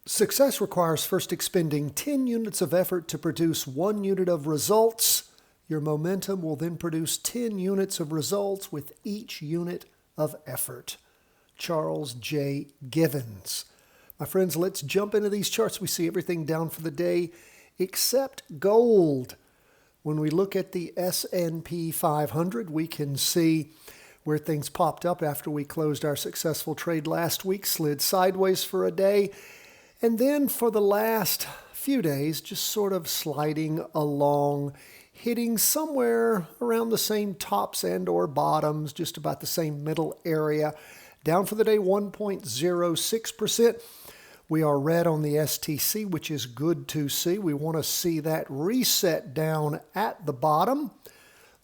Success requires first expending 10 units of effort to produce 1 unit of results. Your momentum will then produce 10 units of results with each unit of effort. Charles J. Givens. My friends, let's jump into these charts. We see everything down for the day except gold. When we look at the S&P 500, we can see where things popped up after we closed our successful trade last week, slid sideways for a day, and then for the last few days, just sort of sliding along, hitting somewhere around the same tops and or bottoms, just about the same middle area. Down for the day, 1.06%. We are red on the STC, which is good to see. We want to see that reset down at the bottom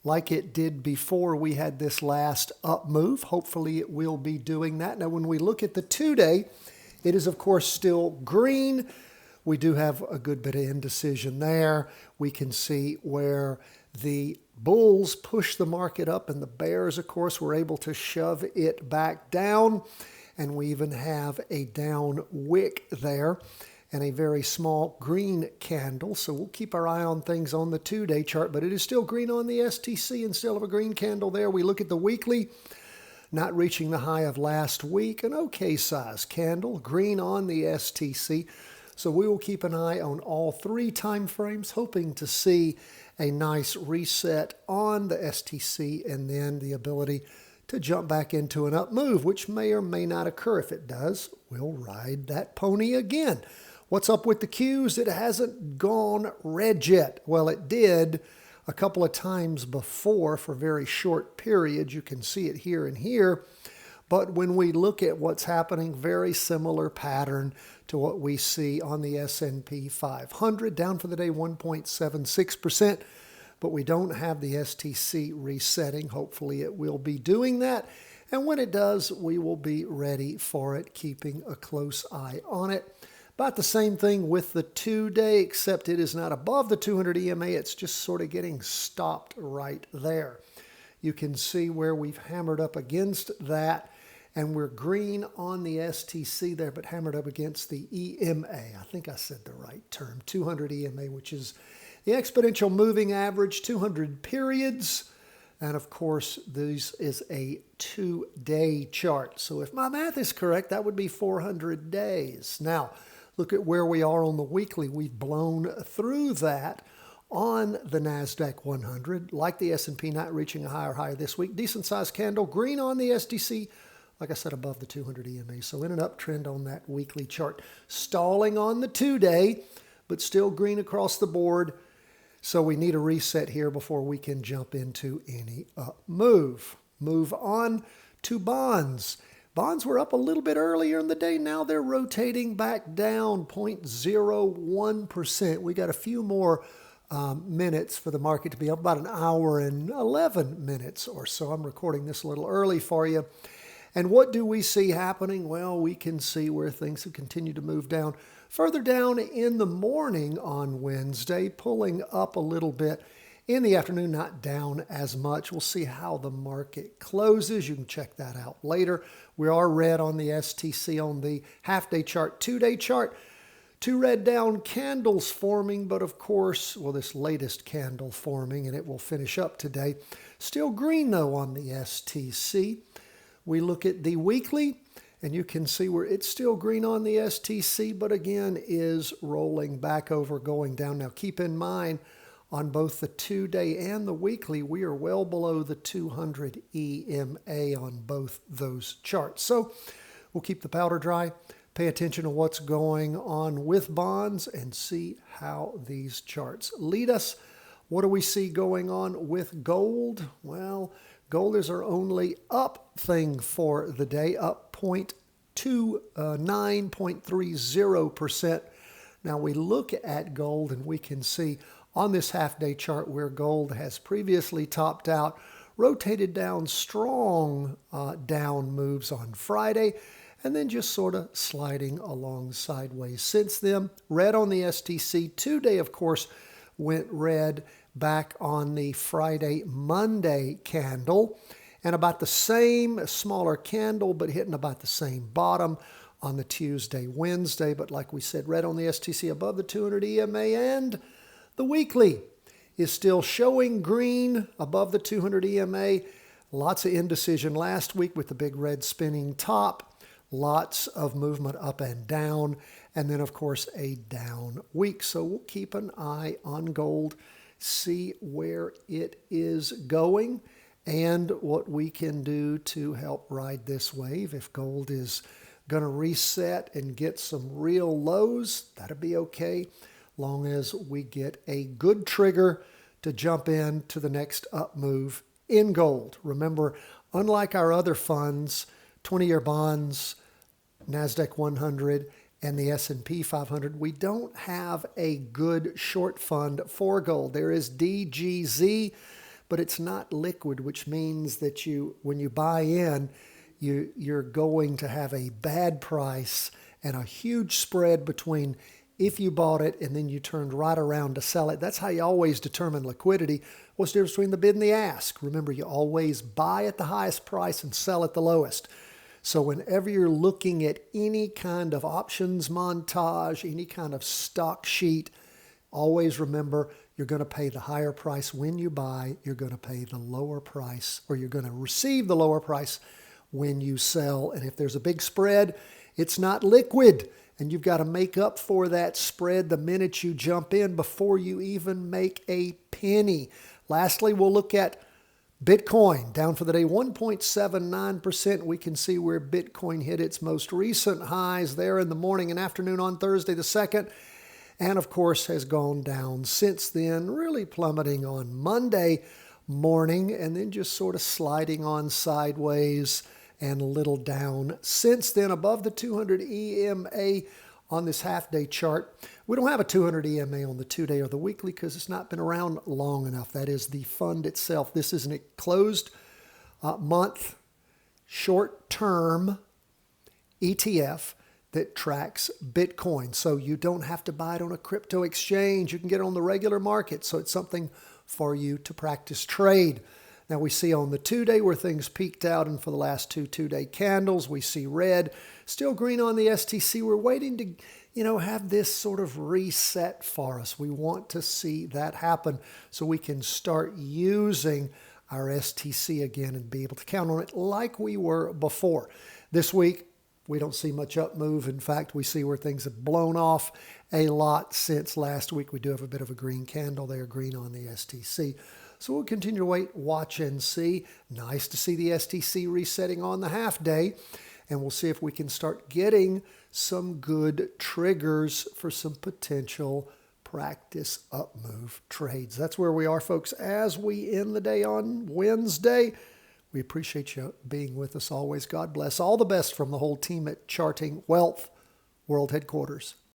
like it did before we had this last up move. Hopefully it will be doing that. Now, when we look at the 2-day, it is, of course, still green. We do have a good bit of indecision there. We can see where the bulls push the market up and the bears, of course, were able to shove it back down. And we even have a down wick there and a very small green candle. So we'll keep our eye on things on the 2-day chart, but it is still green on the STC and still have a green candle there. We look at the weekly, not reaching the high of last week, an okay size candle, green on the STC. So we will keep an eye on all 3 time frames, hoping to see a nice reset on the STC and then the ability to jump back into an up move, which may or may not occur. If it does, we'll ride that pony again. What's up with the Qs? It hasn't gone red yet. Well, it did a couple of times before for very short periods. You can see it here and here. But when we look at what's happening, very similar pattern to what we see on the S&P 500. Down for the day, 1.76%. But we don't have the STC resetting. Hopefully it will be doing that. And when it does, we will be ready for it, keeping a close eye on it. About the same thing with the 2-day, except it is not above the 200 EMA. It's just sort of getting stopped right there. You can see where we've hammered up against that, and we're green on the STC there, but hammered up against the EMA. I think I said the right term, 200 EMA, which is the exponential moving average, 200 periods. And of course, this is a 2-day chart. So if my math is correct, that would be 400 days. Now, look at where we are on the weekly. We've blown through that on the NASDAQ 100, like the S&P not reaching a higher high this week. Decent sized candle, green on the STC, like I said, above the 200 EMA. So in an uptrend on that weekly chart. Stalling on the 2-day, but still green across the board. So we need a reset here before we can jump into any up move. Move on to bonds. Bonds were up a little bit earlier in the day. Now they're rotating back down 0.01%. We got a few more minutes for the market to be up, about an hour and 11 minutes or so. I'm recording this a little early for you. And what do we see happening? Well, we can see where things have continued to move down. Further down in the morning on Wednesday, pulling up a little bit. In the afternoon, not down as much. We'll see how the market closes. You can check that out later. We are red on the STC on the half-day chart, 2-day chart. 2 red down candles forming, but of course, well, this latest candle forming, and it will finish up today. Still green, though, on the STC. We look at the weekly, and you can see where it's still green on the STC, but again is rolling back over, going down. Now, keep in mind, on both the 2-day and the weekly, we are well below the 200 EMA on both those charts. So we'll keep the powder dry, pay attention to what's going on with bonds, and see how these charts lead us. What do we see going on with gold? Well, gold is our only up thing for the day, up 0.29.30%. Now we look at gold and we can see on this half-day chart where gold has previously topped out, rotated down strong down moves on Friday, and then just sort of sliding along sideways since then. Red on the STC. 2-day, of course, went red back on the Friday, Monday candle. And about the same, smaller candle, but hitting about the same bottom on the Tuesday, Wednesday. But like we said, red on the STC above the 200 EMA, and the weekly is still showing green above the 200 EMA. Lots of indecision last week with the big red spinning top. Lots of movement up and down. And then, of course, a down week. So we'll keep an eye on gold, see where it is going, and what we can do to help ride this wave. If gold is going to reset and get some real lows, that'll be okay, long as we get a good trigger to jump in to the next up move in gold. Remember, unlike our other funds, 20-year bonds, NASDAQ 100, and the S&P 500, we don't have a good short fund for gold. There is DGZ, but it's not liquid, which means that when you buy in, you're going to have a bad price and a huge spread between if you bought it and then you turned right around to sell it. That's how you always determine liquidity. What's the difference between the bid and the ask? Remember, you always buy at the highest price and sell at the lowest. So whenever you're looking at any kind of options montage, any kind of stock sheet, always remember you're going to pay the higher price when you buy. You're going to pay the lower price, or you're going to receive the lower price when you sell. And if there's a big spread, it's not liquid. And you've got to make up for that spread the minute you jump in before you even make a penny. Lastly, we'll look at Bitcoin, down for the day 1.79%. We can see where Bitcoin hit its most recent highs there in the morning and afternoon on Thursday the 2nd. And of course has gone down since then, really plummeting on Monday morning and then just sort of sliding on sideways and a little down since then, above the 200 EMA on this half-day chart. We don't have a 200 EMA on the 2-day or the weekly because it's not been around long enough. That is the fund itself. This is a closed month short-term ETF that tracks Bitcoin. So you don't have to buy it on a crypto exchange. You can get it on the regular market. So it's something for you to practice trade. Now we see on the 2-day where things peaked out, and for the last two 2-day candles, we see red, still green on the STC. We're waiting to, have this sort of reset for us. We want to see that happen so we can start using our STC again and be able to count on it like we were before. This week, we don't see much up move. In fact, we see where things have blown off a lot since last week. We do have a bit of a green candle there, green on the STC. So we'll continue to wait, watch, and see. Nice to see the STC resetting on the half day. And we'll see if we can start getting some good triggers for some potential practice up move trades. That's where we are, folks, as we end the day on Wednesday. We appreciate you being with us always. God bless. All the best from the whole team at Charting Wealth World Headquarters.